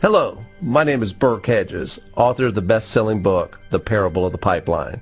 Hello, my name is Burke Hedges, author of the best-selling book, The Parable of the Pipeline.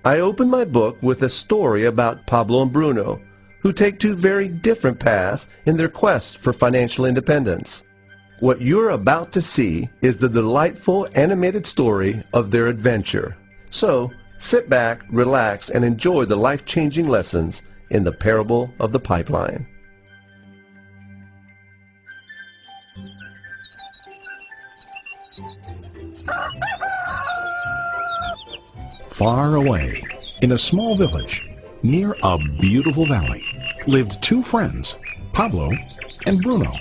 I open my book with a story about Pablo and Bruno, who take two very different paths in their quest for financial independence. What you're about to see is the delightful animated story of their adventure. So, sit back, relax, and enjoy the life-changing lessons in The Parable of the Pipeline. Far away, in a small village, near a beautiful valley, lived two friends, Pablo and Bruno.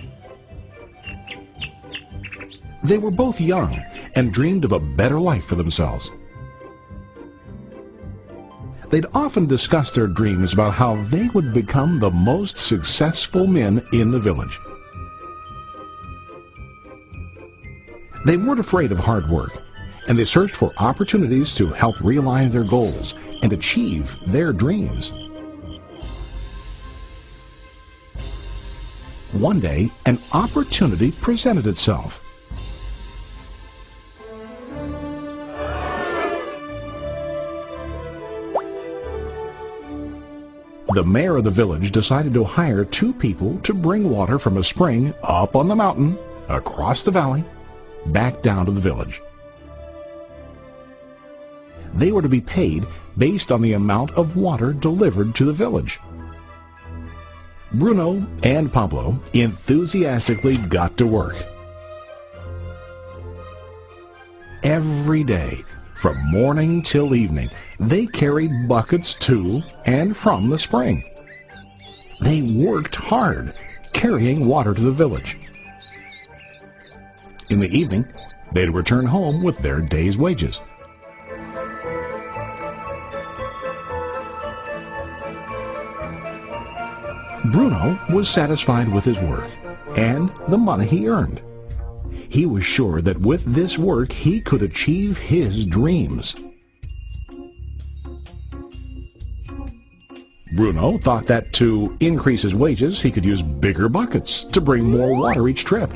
They were both young and dreamed of a better life for themselves. They'd often discuss their dreams about how they would become the most successful men in the village. They weren't afraid of hard work, and they searched for opportunities to help realize their goals and achieve their dreams. One day, an opportunity presented itself. The mayor of the village decided to hire two people to bring water from a spring up on the mountain, across the valley, back down to the village. They were to be paid based on the amount of water delivered to the village. Bruno and Pablo enthusiastically got to work. Every day, from morning till evening, they carried buckets to and from the spring. They worked hard, carrying water to the village. In the evening, they'd return home with their day's wages. Bruno was satisfied with his work and the money he earned. He was sure that with this work he could achieve his dreams. Bruno thought that to increase his wages he could use bigger buckets to bring more water each trip.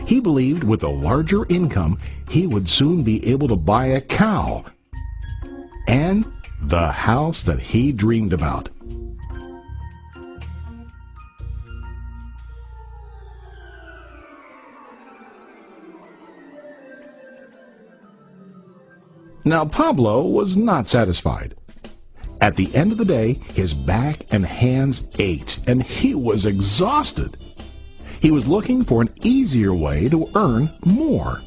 He believed with a larger income he would soon be able to buy a cow and the house that he dreamed about. Now Pablo was not satisfied. At the end of the day, his back and hands ached, and he was exhausted. He was looking for an easier way to earn more.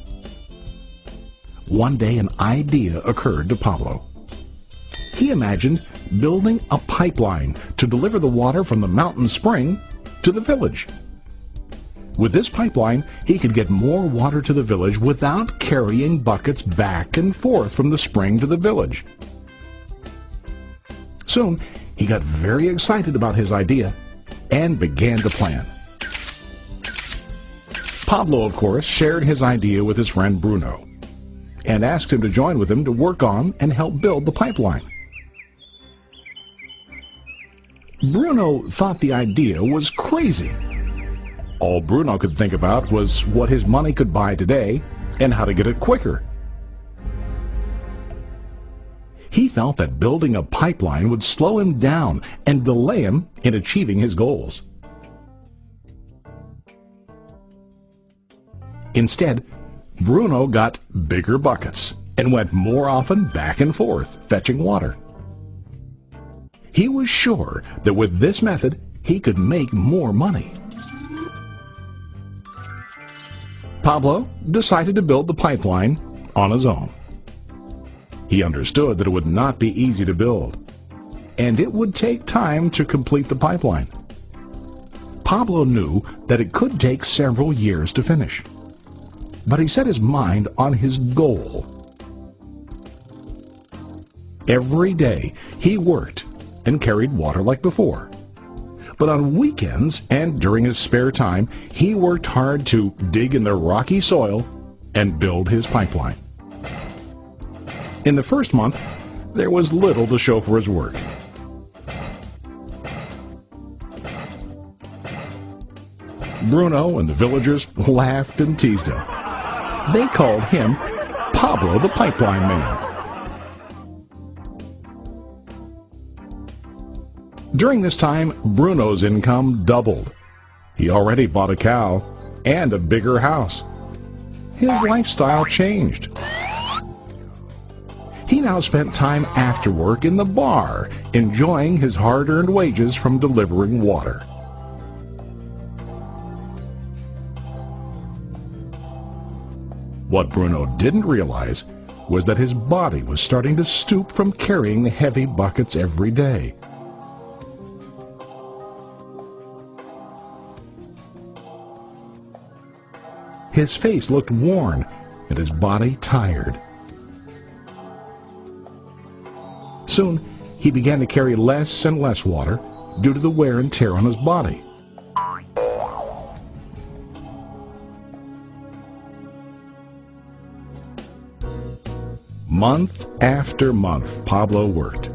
One day an idea occurred to Pablo. He imagined building a pipeline to deliver the water from the mountain spring to the village. With this pipeline, he could get more water to the village without carrying buckets back and forth from the spring to the village. Soon, he got very excited about his idea and began to plan. Pablo, of course, shared his idea with his friend Bruno and asked him to join with him to work on and help build the pipeline. Bruno thought the idea was crazy. All Bruno could think about was what his money could buy today and how to get it quicker. He felt that building a pipeline would slow him down and delay him in achieving his goals. Instead, Bruno got bigger buckets and went more often back and forth fetching water. He was sure that with this method he could make more money. Pablo decided to build the pipeline on his own. He understood that it would not be easy to build, and it would take time to complete the pipeline. Pablo knew that it could take several years to finish, but he set his mind on his goal. Every day he worked and carried water like before. But on weekends and during his spare time, he worked hard to dig in the rocky soil and build his pipeline. In the first month, there was little to show for his work. Bruno and the villagers laughed and teased him. They called him Pablo the Pipeline Man. During this time, Bruno's income doubled. He already bought a cow and a bigger house. His lifestyle changed. He now spent time after work in the bar, enjoying his hard-earned wages from delivering water. What Bruno didn't realize was that his body was starting to stoop from carrying the heavy buckets every day. His face looked worn and his body tired. Soon, he began to carry less and less water due to the wear and tear on his body. Month after month, Pablo worked.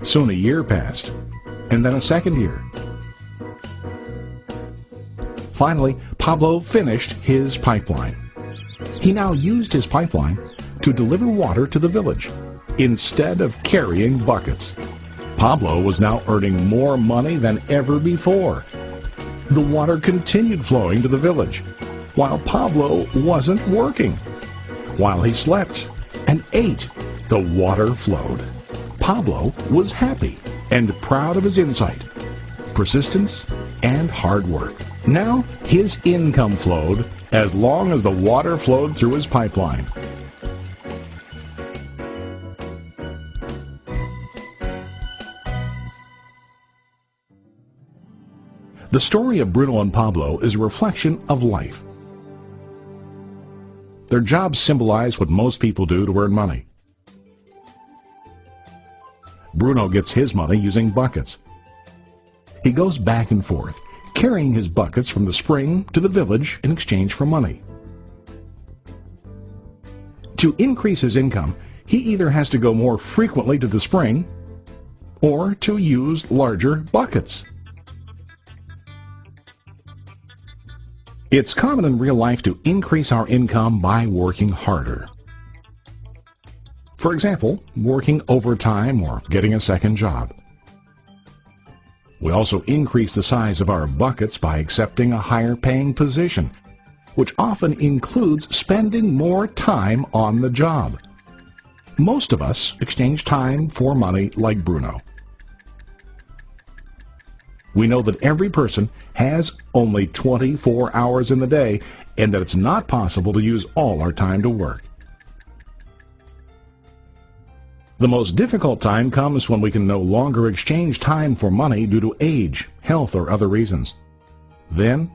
Soon a year passed, and then a second year. Finally, Pablo finished his pipeline. He now used his pipeline to deliver water to the village instead of carrying buckets. Pablo was now earning more money than ever before. The water continued flowing to the village, while Pablo wasn't working. While he slept and ate, the water flowed. Pablo was happy and proud of his insight, persistence, and hard work. Now his income flowed as long as the water flowed through his pipeline. The story of Bruno and Pablo is a reflection of life. Their jobs symbolize what most people do to earn money. Bruno gets his money using buckets. He goes back and forth, carrying his buckets from the spring to the village in exchange for money. To increase his income, he either has to go more frequently to the spring or to use larger buckets. It's common in real life to increase our income by working harder. For example, working overtime or getting a second job. We also increase the size of our buckets by accepting a higher paying position, which often includes spending more time on the job. Most of us exchange time for money like Bruno. We know that every person has only 24 hours in the day and that it's not possible to use all our time to work. The most difficult time comes when we can no longer exchange time for money due to age, health, or other reasons. Then,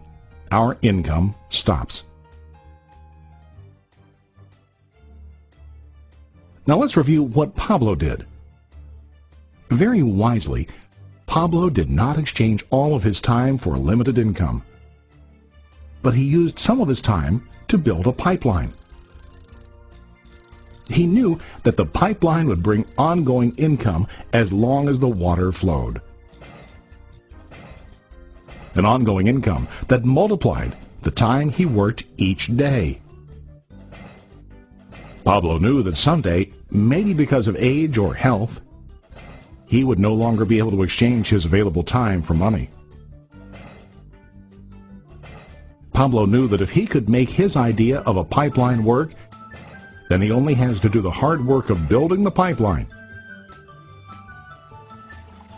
our income stops. Now let's review what Pablo did. Very wisely, Pablo did not exchange all of his time for limited income, but he used some of his time to build a pipeline. He knew that the pipeline would bring ongoing income as long as the water flowed. An ongoing income that multiplied the time he worked each day. Pablo knew that someday, maybe because of age or health, he would no longer be able to exchange his available time for money. Pablo knew that if he could make his idea of a pipeline work, then he only has to do the hard work of building the pipeline.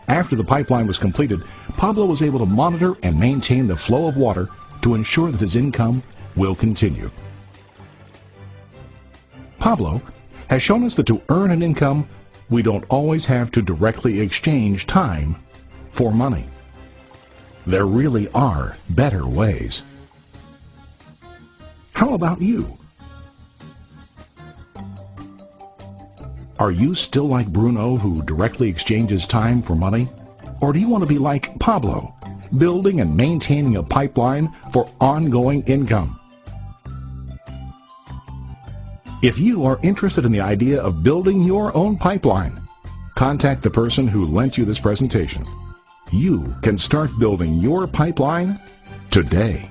After the pipeline was completed, Pablo was able to monitor and maintain the flow of water to ensure that his income will continue. Pablo has shown us that to earn an income, we don't always have to directly exchange time for money. There really are better ways. How about you? Are you still like Bruno, who directly exchanges time for money? Or do you want to be like Pablo, building and maintaining a pipeline for ongoing income? If you are interested in the idea of building your own pipeline, contact the person who lent you this presentation. You can start building your pipeline today.